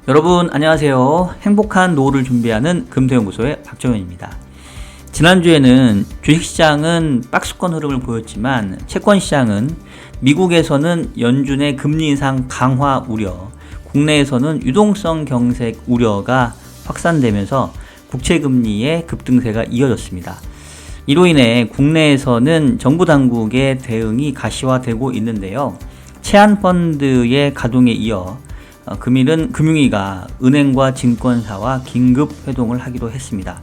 여러분 안녕하세요. 행복한 노후를 준비하는 금토연구소의 박정현입니다. 지난주에는 주식시장은 박스권 흐름을 보였지만 채권시장은 미국에서는 연준의 금리 인상 강화 우려, 국내에서는 유동성 경색 우려가 확산되면서 국채금리의 급등세가 이어졌습니다. 이로 인해 국내에서는 정부 당국의 대응이 가시화되고 있는데요. 채안펀드의 가동에 이어 금일은 금융위가 은행과 증권사와 긴급 회동을 하기로 했습니다.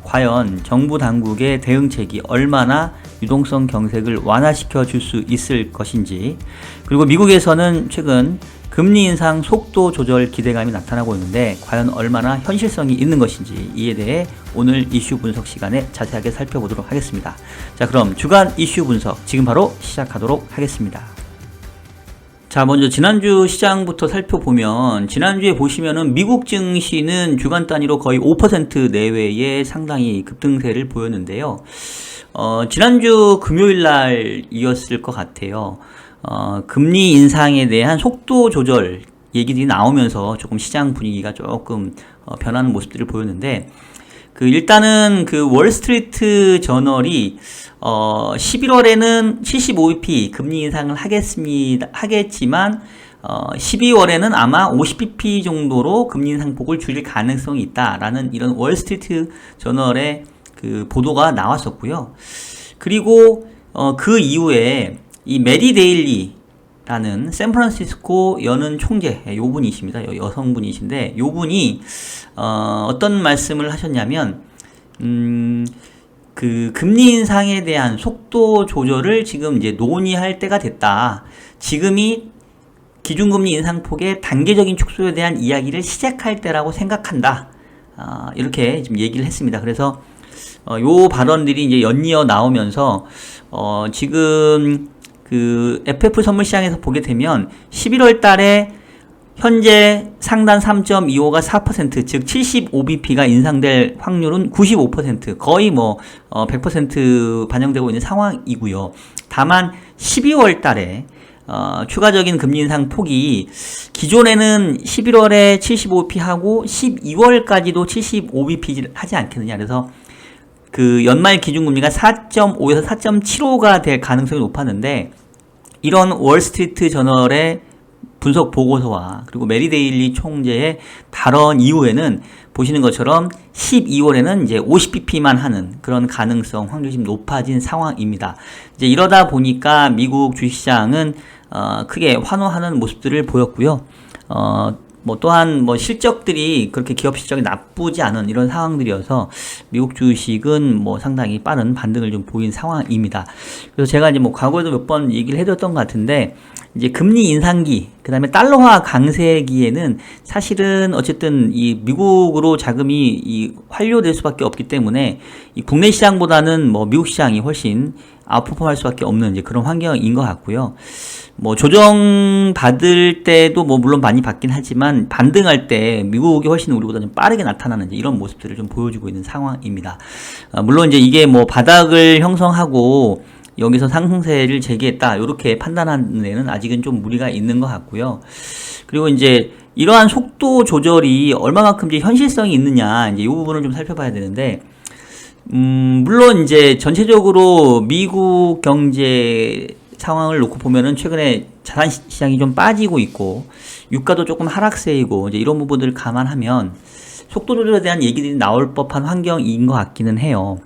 과연 정부 당국의 대응책이 얼마나 유동성 경색을 완화시켜 줄 수 있을 것인지, 그리고 미국에서는 최근 금리 인상 속도 조절 기대감이 나타나고 있는데 과연 얼마나 현실성이 있는 것인지, 이에 대해 오늘 이슈 분석 시간에 자세하게 살펴보도록 하겠습니다. 자, 그럼 주간 이슈 분석 지금 바로 시작하도록 하겠습니다. 자, 먼저 지난주 시장부터 살펴보면, 지난주에 보시면은 미국 증시는 주간 단위로 거의 5% 내외의 상당히 급등세를 보였는데요. 지난주 금요일 날이었을 것 같아요. 금리 인상에 대한 속도 조절 얘기들이 나오면서 조금 시장 분위기가 조금 변하는 모습들을 보였는데, 일단은 월스트리트 저널이 11월에는 75bp 금리 인상을 하겠지만 12월에는 아마 50bp 정도로 금리 인상폭을 줄일 가능성이 있다라는 이런 월스트리트 저널의 보도가 나왔었고요. 그리고 그 이후에 이 메리 데일리라는 샌프란시스코 연은 총재, 요 분이십니다. 여성분이신데, 요 분이 어떤 말씀을 하셨냐면, 금리 인상에 대한 속도 조절을 지금 이제 논의할 때가 됐다. 지금이 기준금리 인상폭의 단계적인 축소에 대한 이야기를 시작할 때라고 생각한다. 이렇게 지금 얘기를 했습니다. 그래서 요 발언들이 이제 연이어 나오면서 지금 FF 선물 시장에서 보게 되면 11월 달에 현재 상단 3.25가 4%, 즉 75bp가 인상될 확률은 95%, 거의 100% 반영되고 있는 상황이고요. 다만 12월 달에 추가적인 금리 인상 폭이 기존에는 11월에 75bp 하고 12월까지도 75bp 하지 않겠느냐. 그래서 연말 기준금리가 4.5에서 4.75가 될 가능성이 높았는데, 이런 월스트리트 저널의 분석 보고서와 그리고 메리 데일리 총재의 발언 이후에는 보시는 것처럼 12월에는 이제 50bp만 하는 그런 가능성, 확률이 좀 높아진 상황입니다. 이제 이러다 보니까 미국 주식시장은 크게 환호하는 모습들을 보였고요. 또한 실적들이 그렇게 기업 실적이 나쁘지 않은 이런 상황들이어서 미국 주식은 상당히 빠른 반등을 좀 보인 상황입니다. 그래서 제가 이제 과거에도 몇 번 얘기를 해드렸던 것 같은데, 이제 금리 인상기, 그 다음에 달러화 강세기에는 사실은 어쨌든 이 미국으로 자금이 환류될 수밖에 없기 때문에 이 국내 시장보다는 미국 시장이 훨씬 아웃퍼폼할 수밖에 없는 이제 그런 환경인 것 같고요. 조정 받을 때도 물론 많이 받긴 하지만 반등할 때 미국이 훨씬 우리보다 좀 빠르게 나타나는 이제 이런 모습들을 좀 보여주고 있는 상황입니다. 물론 이제 이게 바닥을 형성하고 여기서 상승세를 재개했다, 이렇게 판단하는 데는 아직은 좀 무리가 있는 것 같고요. 그리고 이제 이러한 속도 조절이 얼마만큼 이제 현실성이 있느냐, 이제 이 부분을 좀 살펴봐야 되는데, 물론 이제 전체적으로 미국 경제 상황을 놓고 보면은 최근에 자산 시장이 좀 빠지고 있고 유가도 조금 하락세이고 이제 이런 부분들을 감안하면 속도 조절에 대한 얘기들이 나올 법한 환경인 것 같기는 해요.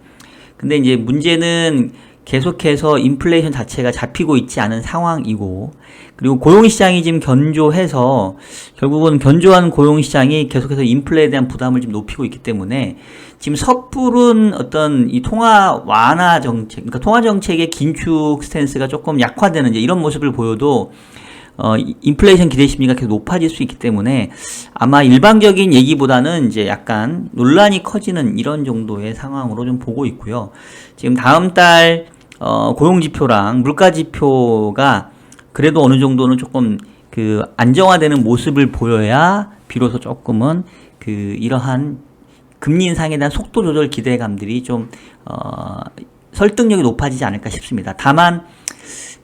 근데 이제 문제는 계속해서 인플레이션 자체가 잡히고 있지 않은 상황이고, 그리고 고용시장이 지금 견조해서 결국은 견조한 고용시장이 계속해서 인플레에 대한 부담을 좀 높이고 있기 때문에 지금 섣부른 어떤 이 통화 완화 정책, 그러니까 통화 정책의 긴축 스탠스가 조금 약화되는 이제 이런 모습을 보여도 인플레이션 기대 심리가 계속 높아질 수 있기 때문에 아마 일반적인 얘기보다는 이제 약간 논란이 커지는 이런 정도의 상황으로 좀 보고 있고요. 지금 다음 달 고용지표랑 물가지표가 그래도 어느 정도는 조금 안정화되는 모습을 보여야 비로소 조금은 이러한 금리 인상에 대한 속도 조절 기대감들이 좀 설득력이 높아지지 않을까 싶습니다. 다만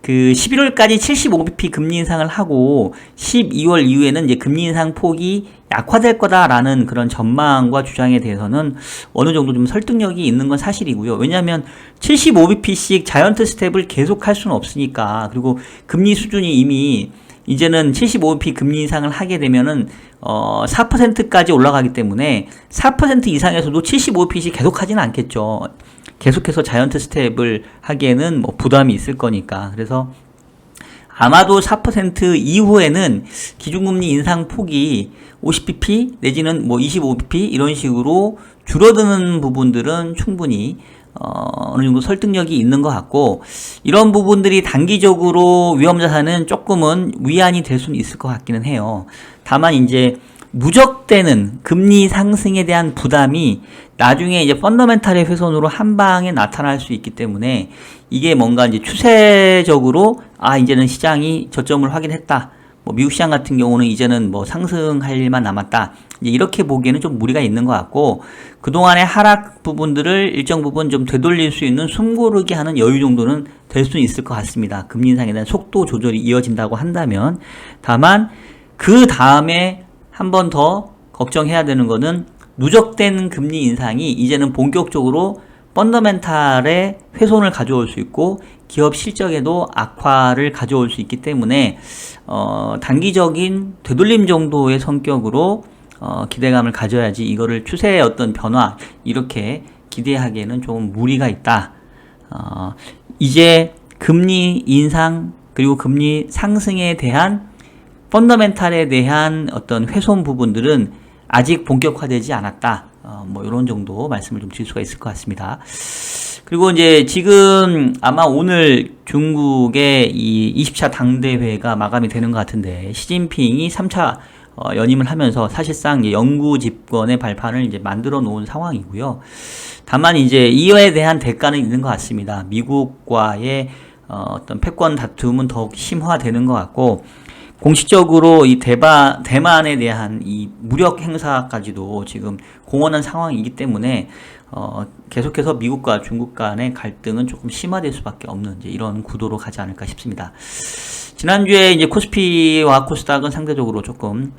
그 11월까지 75bp 금리 인상을 하고 12월 이후에는 이제 금리 인상 폭이 약화될 거다라는 그런 전망과 주장에 대해서는 어느 정도 좀 설득력이 있는 건 사실이고요. 왜냐하면 75bp씩 자이언트 스텝을 계속 할 수는 없으니까. 그리고 금리 수준이 이미 이제는 75bp 금리 인상을 하게 되면은 4%까지 올라가기 때문에 4% 이상에서도 75bp씩 계속 하지는 않겠죠. 계속해서 자이언트 스텝을 하기에는 뭐 부담이 있을 거니까. 그래서 아마도 4% 이후에는 기준금리 인상 폭이 50bp 내지는 뭐 25bp 이런 식으로 줄어드는 부분들은 충분히 어느 정도 설득력이 있는 것 같고, 이런 부분들이 단기적으로 위험자산은 조금은 위안이 될 수는 있을 것 같기는 해요. 다만 이제 누적되는 금리 상승에 대한 부담이 나중에 이제 펀더멘탈의 훼손으로 한 방에 나타날 수 있기 때문에, 이게 뭔가 이제 추세적으로 이제는 시장이 저점을 확인했다, 뭐 미국 시장 같은 경우는 이제는 뭐 상승할 일만 남았다, 이제 이렇게 보기에는 좀 무리가 있는 것 같고, 그동안의 하락 부분들을 일정 부분 좀 되돌릴 수 있는 숨고르기 하는 여유 정도는 될 수는 있을 것 같습니다. 금리 인상에 대한 속도 조절이 이어진다고 한다면. 다만 그 다음에 한 번 더 걱정해야 되는 거는, 누적된 금리 인상이 이제는 본격적으로 펀더멘탈의 훼손을 가져올 수 있고 기업 실적에도 악화를 가져올 수 있기 때문에 단기적인 되돌림 정도의 성격으로 기대감을 가져야지, 이거를 추세의 어떤 변화 이렇게 기대하기에는 좀 무리가 있다. 이제 금리 인상 그리고 금리 상승에 대한 펀더멘탈에 대한 어떤 훼손 부분들은 아직 본격화되지 않았다. 뭐 이런 정도 말씀을 좀 드릴 수가 있을 것 같습니다. 그리고 이제 지금 아마 오늘 중국의 이 20차 당대회가 마감이 되는 것 같은데, 시진핑이 3차 연임을 하면서 사실상 영구 집권의 발판을 이제 만들어 놓은 상황이고요. 다만 이제 이에 대한 대가는 있는 것 같습니다. 미국과의 어떤 패권 다툼은 더욱 심화되는 것 같고, 공식적으로 이 대만에 대한 이 무력 행사까지도 지금 공언한 상황이기 때문에 계속해서 미국과 중국 간의 갈등은 조금 심화될 수밖에 없는 이제 이런 구도로 가지 않을까 싶습니다. 지난주에 이제 코스피와 코스닥은 상대적으로 조금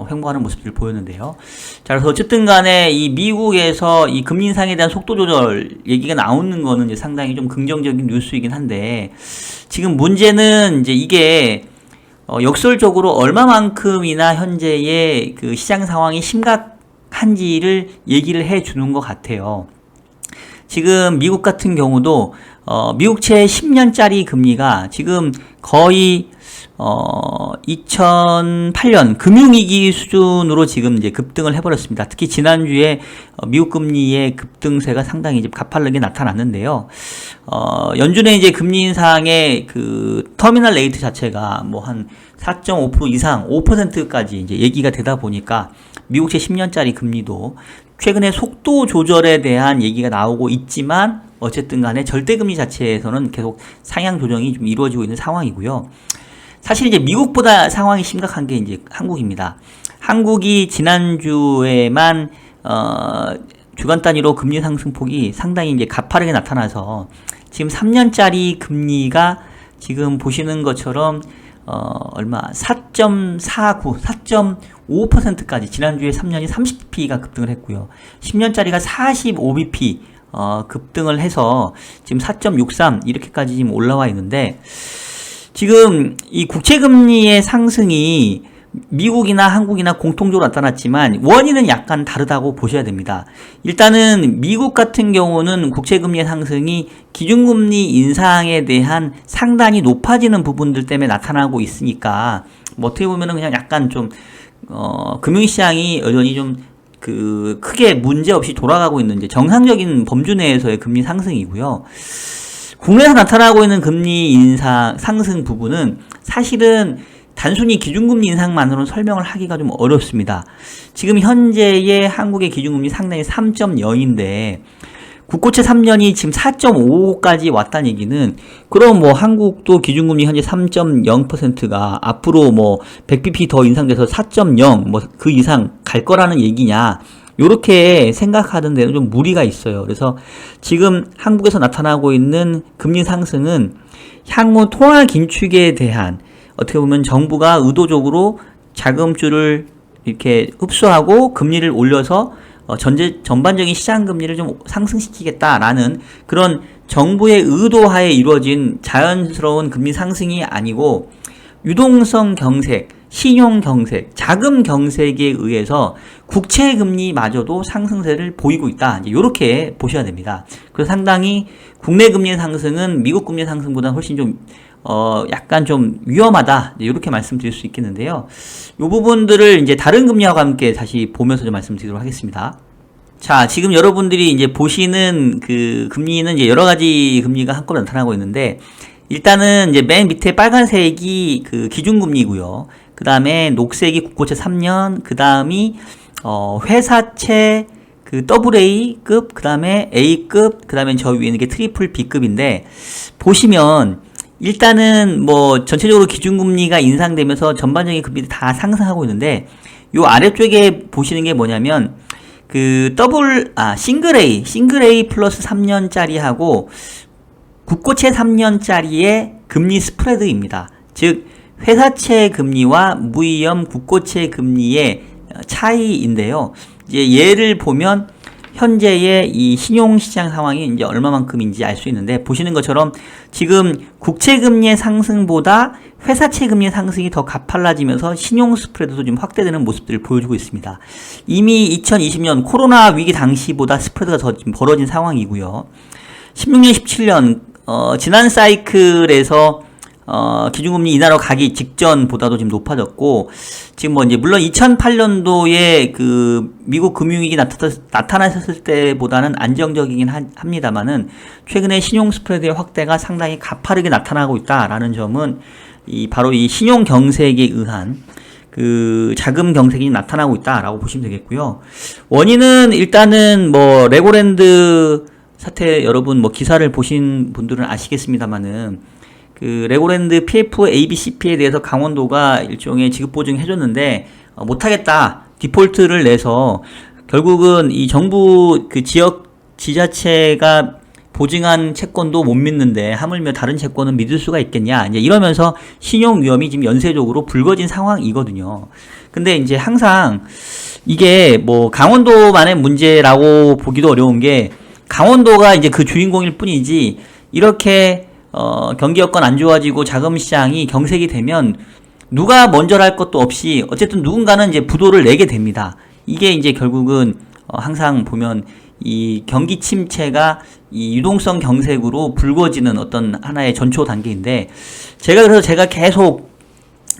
횡보하는 모습들을 보였는데요. 자, 그래서 어쨌든 간에 이 미국에서 이 금리 인상에 대한 속도 조절 얘기가 나오는 거는 이제 상당히 좀 긍정적인 뉴스이긴 한데, 지금 문제는 이제 이게 역설적으로 얼마만큼이나 현재의 그 시장 상황이 심각한지를 얘기를 해 주는 것 같아요. 지금 미국 같은 경우도 미국채 10년짜리 금리가 지금 거의 2008년 금융위기 수준으로 지금 이제 급등을 해버렸습니다. 특히 지난주에 미국 금리의 급등세가 상당히 이제 가파르게 나타났는데요. 연준의 이제 금리 인상의 그 터미널 레이트 자체가 뭐 한 4.5% 이상 5%까지 이제 얘기가 되다 보니까 미국채 10년짜리 금리도 최근에 속도 조절에 대한 얘기가 나오고 있지만, 어쨌든 간에 절대금리 자체에서는 계속 상향 조정이 좀 이루어지고 있는 상황이고요. 사실 이제 미국보다 상황이 심각한 게 이제 한국입니다. 한국이 지난주에만 주간 단위로 금리 상승폭이 상당히 이제 가파르게 나타나서 지금 3년짜리 금리가 지금 보시는 것처럼 얼마 4.49, 4.5%까지 지난주에 3년이 30bp가 급등을 했고요. 10년짜리가 45bp 급등을 해서 지금 4.63 이렇게까지 지금 올라와 있는데, 지금 이 국채금리의 상승이 미국이나 한국이나 공통적으로 나타났지만 원인은 약간 다르다고 보셔야 됩니다. 일단은 미국 같은 경우는 국채금리의 상승이 기준금리 인상에 대한 상단이 높아지는 부분들 때문에 나타나고 있으니까, 뭐 어떻게 보면은 그냥 약간 좀 금융시장이 여전히 좀 크게 문제 없이 돌아가고 있는 이제 정상적인 범주 내에서의 금리 상승이고요. 국내에서 나타나고 있는 금리 인상 상승 부분은 사실은 단순히 기준금리 인상만으로는 설명을 하기가 좀 어렵습니다. 지금 현재의 한국의 기준금리 상당히 3.0인데 국고채 3년이 지금 4.55까지 왔다는 얘기는, 그럼 뭐 한국도 기준금리 현재 3.0%가 앞으로 뭐 100bp 더 인상돼서 4.0 뭐 그 이상 갈 거라는 얘기냐, 요렇게 생각하는 데는 좀 무리가 있어요. 그래서 지금 한국에서 나타나고 있는 금리 상승은 향후 통화 긴축에 대한 어떻게 보면 정부가 의도적으로 자금줄을 이렇게 흡수하고 금리를 올려서 전반적인 시장 금리를 좀 상승시키겠다라는 그런 정부의 의도하에 이루어진 자연스러운 금리 상승이 아니고 유동성 경색, 신용 경색, 자금 경색에 의해서 국채 금리마저도 상승세를 보이고 있다. 이제 이렇게 보셔야 됩니다. 그래서 상당히 국내 금리 상승은 미국 금리 상승보다 훨씬 좀 약간 좀 위험하다. 이렇게 말씀드릴 수 있겠는데요. 이 부분들을 이제 다른 금리와 함께 다시 보면서 좀 말씀드리도록 하겠습니다. 자, 지금 여러분들이 이제 보시는 그 금리는 이제 여러 가지 금리가 한꺼번에 나타나고 있는데, 일단은 이제 맨 밑에 빨간색이 그 기준금리고요. 그 다음에 녹색이 국고채 3년, 그 다음이 회사채 그 AA급, 그 다음에 A급, 그 다음에 저 위에는 게 트리플 B급인데, 보시면 일단은 뭐 전체적으로 기준금리가 인상되면서 전반적인 금리도 다 상승하고 있는데, 요 아래쪽에 보시는 게 뭐냐면 그 싱글 A 플러스 3년짜리하고 국고채 3년짜리의 금리 스프레드입니다. 즉 회사채 금리와 무위험 국고채 금리의 차이인데요. 이제 얘를 보면 현재의 이 신용시장 상황이 이제 얼마만큼인지 알 수 있는데, 보시는 것처럼 지금 국채금리의 상승보다 회사채금리의 상승이 더 가팔라지면서 신용 스프레드도 좀 확대되는 모습들을 보여주고 있습니다. 이미 2020년 코로나 위기 당시보다 스프레드가 더 좀 벌어진 상황이고요. 16년, 17년 지난 사이클에서 기준금리 인하로 가기 직전보다도 지금 높아졌고, 지금 뭐 이제 물론 2008년도에 그 미국 금융위기 나타났을 때보다는 안정적이긴 합니다만은 최근에 신용 스프레드의 확대가 상당히 가파르게 나타나고 있다라는 점은 바로 이 신용 경색에 의한 그 자금 경색이 나타나고 있다라고 보시면 되겠고요. 원인은 일단은 뭐 레고랜드 사태, 여러분 뭐 기사를 보신 분들은 아시겠습니다만은 그 레고랜드 PF ABCP에 대해서 강원도가 일종의 지급보증 해줬는데 못하겠다, 디폴트를 내서 결국은 이 정부 그 지역 지자체가 보증한 채권도 못 믿는데 하물며 다른 채권은 믿을 수가 있겠냐, 이제 이러면서 신용 위험이 지금 연쇄적으로 불거진 상황이거든요. 근데 이제 항상 이게 뭐 강원도만의 문제라고 보기도 어려운 게, 강원도가 이제 그 주인공일 뿐이지 이렇게 경기 여건 안 좋아지고 자금 시장이 경색이 되면 누가 먼저랄 것도 없이 어쨌든 누군가는 이제 부도를 내게 됩니다. 이게 이제 결국은 항상 보면 이 경기 침체가 이 유동성 경색으로 불거지는 어떤 하나의 전초 단계인데, 그래서 제가 계속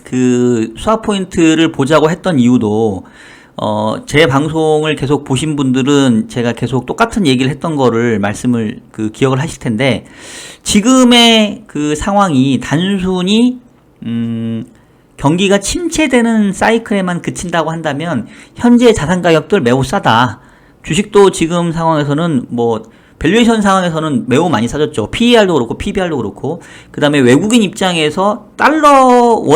그 수학 포인트를 보자고 했던 이유도 제 방송을 계속 보신 분들은 제가 계속 똑같은 얘기를 했던 거를 말씀을 기억을 하실 텐데, 지금의 그 상황이 단순히 경기가 침체되는 사이클에만 그친다고 한다면 현재 자산 가격들 매우 싸다. 주식도 지금 상황에서는 뭐 밸류에이션 상황에서는 매우 많이 싸졌죠. PER도 그렇고 PBR도 그렇고. 그 다음에 외국인 입장에서 달러로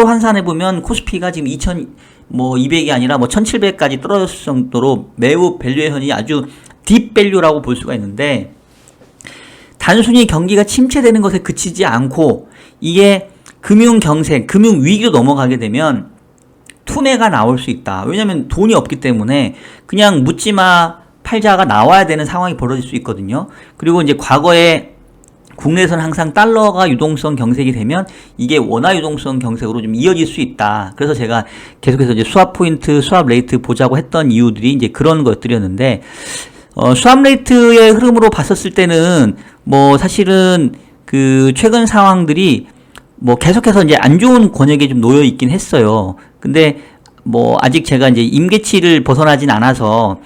환산해 보면 코스피가 지금 200이 아니라 1700까지 떨어졌을 정도로 매우 밸류에이션이 아주 딥 밸류라고 볼 수가 있는데, 단순히 경기가 침체되는 것에 그치지 않고 이게 금융 경색, 금융 위기로 넘어가게 되면 투매가 나올 수 있다. 왜냐면 돈이 없기 때문에 그냥 묻지마 팔자가 나와야 되는 상황이 벌어질 수 있거든요. 그리고 이제 과거에 국내에서는 항상 달러가 유동성 경색이 되면 이게 원화 유동성 경색으로 좀 이어질 수 있다. 그래서 제가 계속해서 이제 수합 포인트, 수합 레이트 보자고 했던 이유들이 이제 그런 것들이었는데, 수합 레이트의 흐름으로 봤었을 때는 뭐 사실은 그 최근 상황들이 뭐 계속해서 이제 안 좋은 권역에 좀 놓여 있긴 했어요. 근데 뭐 아직 제가 이제 임계치를 벗어나진 않아서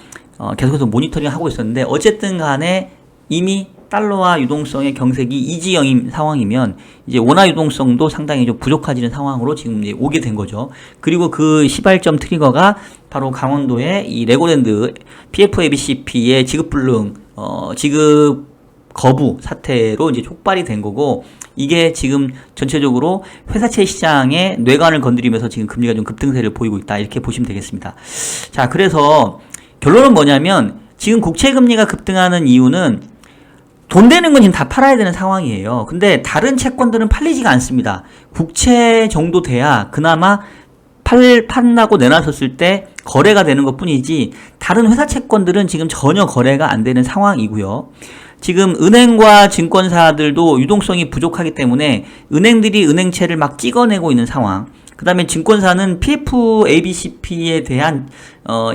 계속해서 모니터링 하고 있었는데, 어쨌든 간에 이미 달러와 유동성의 경색이 이지형인 상황이면 이제 원화 유동성도 상당히 좀 부족해지는 상황으로 지금 이제 오게 된 거죠. 그리고 그 시발점 트리거가 바로 강원도의 이 레고랜드 PFABCP의 지급불능, 지급 거부 사태로 이제 촉발이 된 거고, 이게 지금 전체적으로 회사채 시장의 뇌관을 건드리면서 지금 금리가 좀 급등세를 보이고 있다, 이렇게 보시면 되겠습니다. 자, 그래서 결론은 뭐냐면 지금 국채 금리가 급등하는 이유는 돈 되는 건 지금 다 팔아야 되는 상황이에요. 근데 다른 채권들은 팔리지가 않습니다. 국채 정도 돼야 그나마 판다고 내놨었을 때 거래가 되는 것 뿐이지 다른 회사 채권들은 지금 전혀 거래가 안 되는 상황이고요. 지금 은행과 증권사들도 유동성이 부족하기 때문에 은행들이 은행채를 막 찍어내고 있는 상황. 그 다음에 증권사는 PF, ABCP에 대한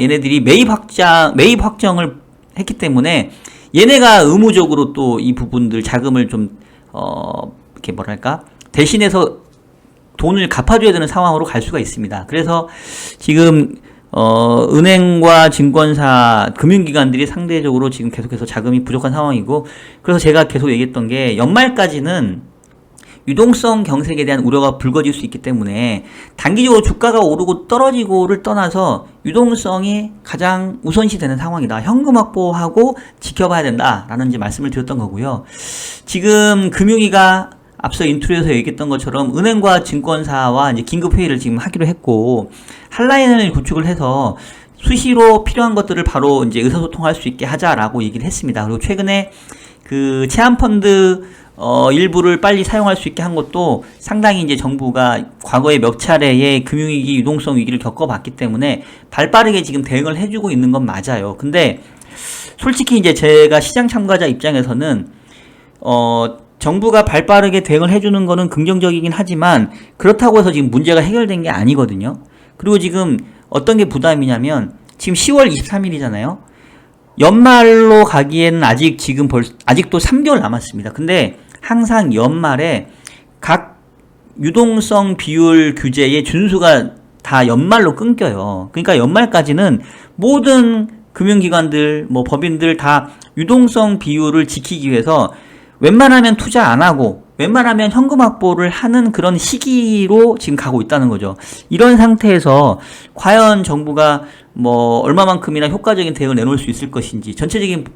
얘네들이 매입 확정을 했기 때문에 얘네가 의무적으로 또 이 부분들 자금을 좀 이렇게 뭐랄까 대신해서 돈을 갚아줘야 되는 상황으로 갈 수가 있습니다. 그래서 지금 은행과 증권사, 금융기관들이 상대적으로 지금 계속해서 자금이 부족한 상황이고, 그래서 제가 계속 얘기했던 게 연말까지는 유동성 경색에 대한 우려가 불거질 수 있기 때문에 단기적으로 주가가 오르고 떨어지고를 떠나서 유동성이 가장 우선시 되는 상황이다. 현금 확보하고 지켜봐야 된다라는 이제 말씀을 드렸던 거고요. 지금 금융위가 앞서 인트로에서 얘기했던 것처럼 은행과 증권사와 이제 긴급 회의를 지금 하기로 했고 한라인을 구축을 해서 수시로 필요한 것들을 바로 이제 의사소통할 수 있게 하자라고 얘기를 했습니다. 그리고 최근에 그 체한펀드 일부를 빨리 사용할 수 있게 한 것도 상당히 이제 정부가 과거에 몇 차례의 금융위기, 유동성 위기를 겪어봤기 때문에 발빠르게 지금 대응을 해주고 있는 건 맞아요. 근데 솔직히 이제 제가 시장 참가자 입장에서는 정부가 발빠르게 대응을 해주는 거는 긍정적이긴 하지만 그렇다고 해서 지금 문제가 해결된 게 아니거든요. 그리고 지금 어떤 게 부담이냐면 지금 10월 23일이잖아요. 연말로 가기에는 아직도 3개월 남았습니다. 근데 항상 연말에 각 유동성 비율 규제의 준수가 다 연말로 끊겨요. 그러니까 연말까지는 모든 금융기관들, 법인들 다 유동성 비율을 지키기 위해서 웬만하면 투자 안 하고 웬만하면 현금 확보를 하는 그런 시기로 지금 가고 있다는 거죠. 이런 상태에서 과연 정부가 얼마만큼이나 효과적인 대응을 내놓을 수 있을 것인지, 전체적인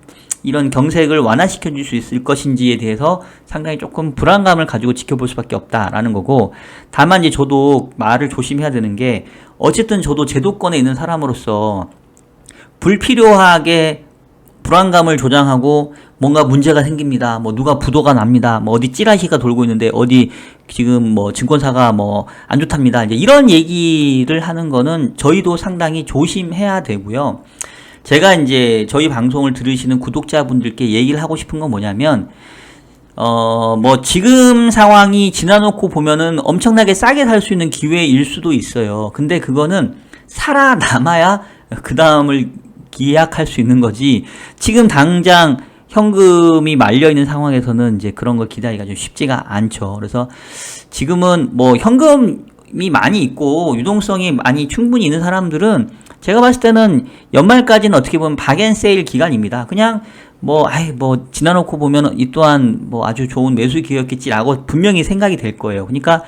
이런 경색을 완화시켜 줄 수 있을 것인지에 대해서 상당히 조금 불안감을 가지고 지켜볼 수밖에 없다라는 거고, 다만 이제 저도 말을 조심해야 되는 게, 어쨌든 저도 제도권에 있는 사람으로서 불필요하게 불안감을 조장하고 뭔가 문제가 생깁니다. 누가 부도가 납니다. 어디 찌라시가 돌고 있는데 어디 지금 증권사가 안 좋답니다. 이제 이런 얘기를 하는 거는 저희도 상당히 조심해야 되고요. 제가 이제 저희 방송을 들으시는 구독자분들께 얘기를 하고 싶은 건 뭐냐면, 지금 상황이 지나놓고 보면은 엄청나게 싸게 살 수 있는 기회일 수도 있어요. 근데 그거는 살아남아야 그 다음을 기약할 수 있는 거지, 지금 당장 현금이 말려있는 상황에서는 이제 그런 걸 기다리기가 좀 쉽지가 않죠. 그래서 지금은 현금이 많이 있고 유동성이 많이 충분히 있는 사람들은 제가 봤을 때는 연말까지는 어떻게 보면 박앤세일 기간입니다. 그냥 지나놓고 보면 이 또한 아주 좋은 매수 기회였겠지라고 분명히 생각이 될 거예요. 그러니까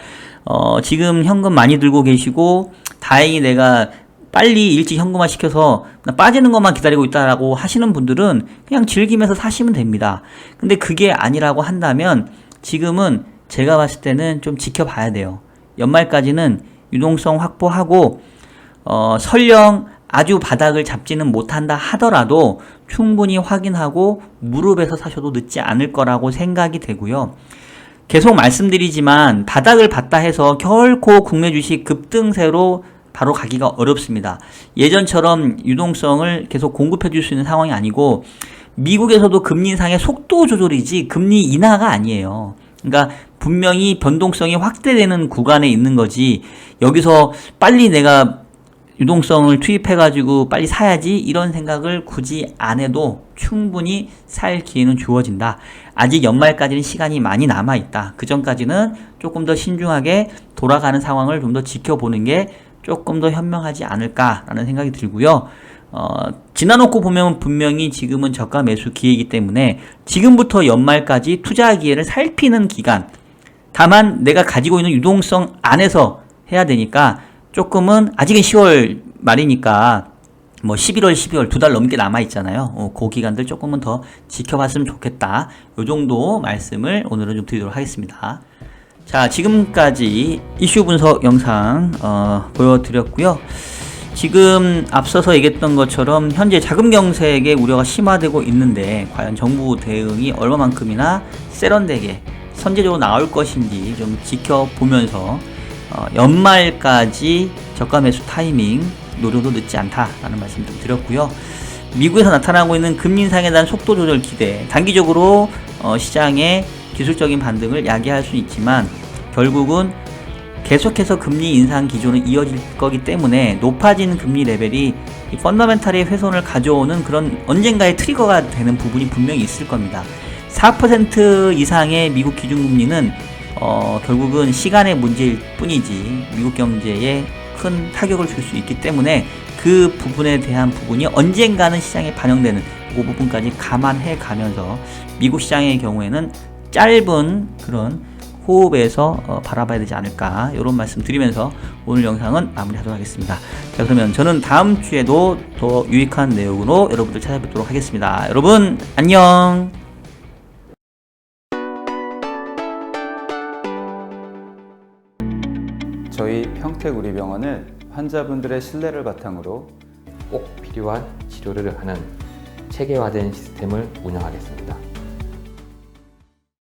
지금 현금 많이 들고 계시고 다행히 내가 빨리 일찍 현금화 시켜서 빠지는 것만 기다리고 있다라고 하시는 분들은 그냥 즐기면서 사시면 됩니다. 근데 그게 아니라고 한다면 지금은 제가 봤을 때는 좀 지켜봐야 돼요. 연말까지는 유동성 확보하고 설령 아주 바닥을 잡지는 못한다 하더라도 충분히 확인하고 무릎에서 사셔도 늦지 않을 거라고 생각이 되고요. 계속 말씀드리지만 바닥을 봤다 해서 결코 국내 주식 급등세로 바로 가기가 어렵습니다. 예전처럼 유동성을 계속 공급해 줄 수 있는 상황이 아니고, 미국에서도 금리 인상의 속도 조절이지 금리 인하가 아니에요. 그러니까 분명히 변동성이 확대되는 구간에 있는 거지, 여기서 빨리 내가 유동성을 투입해가지고 빨리 사야지 이런 생각을 굳이 안 해도 충분히 살 기회는 주어진다. 아직 연말까지는 시간이 많이 남아있다. 그 전까지는 조금 더 신중하게 돌아가는 상황을 좀 더 지켜보는 게 조금 더 현명하지 않을까라는 생각이 들고요. 지나놓고 보면 분명히 지금은 저가 매수 기회이기 때문에 지금부터 연말까지 투자 기회를 살피는 기간, 다만 내가 가지고 있는 유동성 안에서 해야 되니까 조금은, 아직은 10월 말이니까 11월, 12월 2달 넘게 남아있잖아요. 그 기간들 조금은 더 지켜봤으면 좋겠다. 요 정도 말씀을 오늘은 좀 드리도록 하겠습니다. 자, 지금까지 이슈 분석 영상 보여드렸고요. 지금 앞서서 얘기했던 것처럼 현재 자금 경색의 우려가 심화되고 있는데 과연 정부 대응이 얼마만큼이나 세련되게 선제적으로 나올 것인지 좀 지켜보면서 연말까지 저가 매수 타이밍 노려도 늦지 않다라는 말씀 좀 드렸고요. 미국에서 나타나고 있는 금리 인상에 대한 속도 조절 기대, 단기적으로 시장의 기술적인 반등을 야기할 수는 있지만 결국은 계속해서 금리 인상 기조는 이어질 거기 때문에 높아지는 금리 레벨이 이 펀더멘탈의 훼손을 가져오는 그런 언젠가의 트리거가 되는 부분이 분명히 있을 겁니다. 4% 이상의 미국 기준금리는 결국은 시간의 문제일 뿐이지 미국 경제에 큰 타격을 줄 수 있기 때문에 그 부분에 대한 부분이 언젠가는 시장에 반영되는 그 부분까지 감안해 가면서 미국 시장의 경우에는 짧은 그런 호흡에서 바라봐야 되지 않을까 이런 말씀 드리면서 오늘 영상은 마무리하도록 하겠습니다. 자, 그러면 저는 다음 주에도 더 유익한 내용으로 여러분들 찾아뵙도록 하겠습니다. 여러분 안녕. 저희 평택우리병원은 환자분들의 신뢰를 바탕으로 꼭 필요한 치료를 하는 체계화된 시스템을 운영하겠습니다.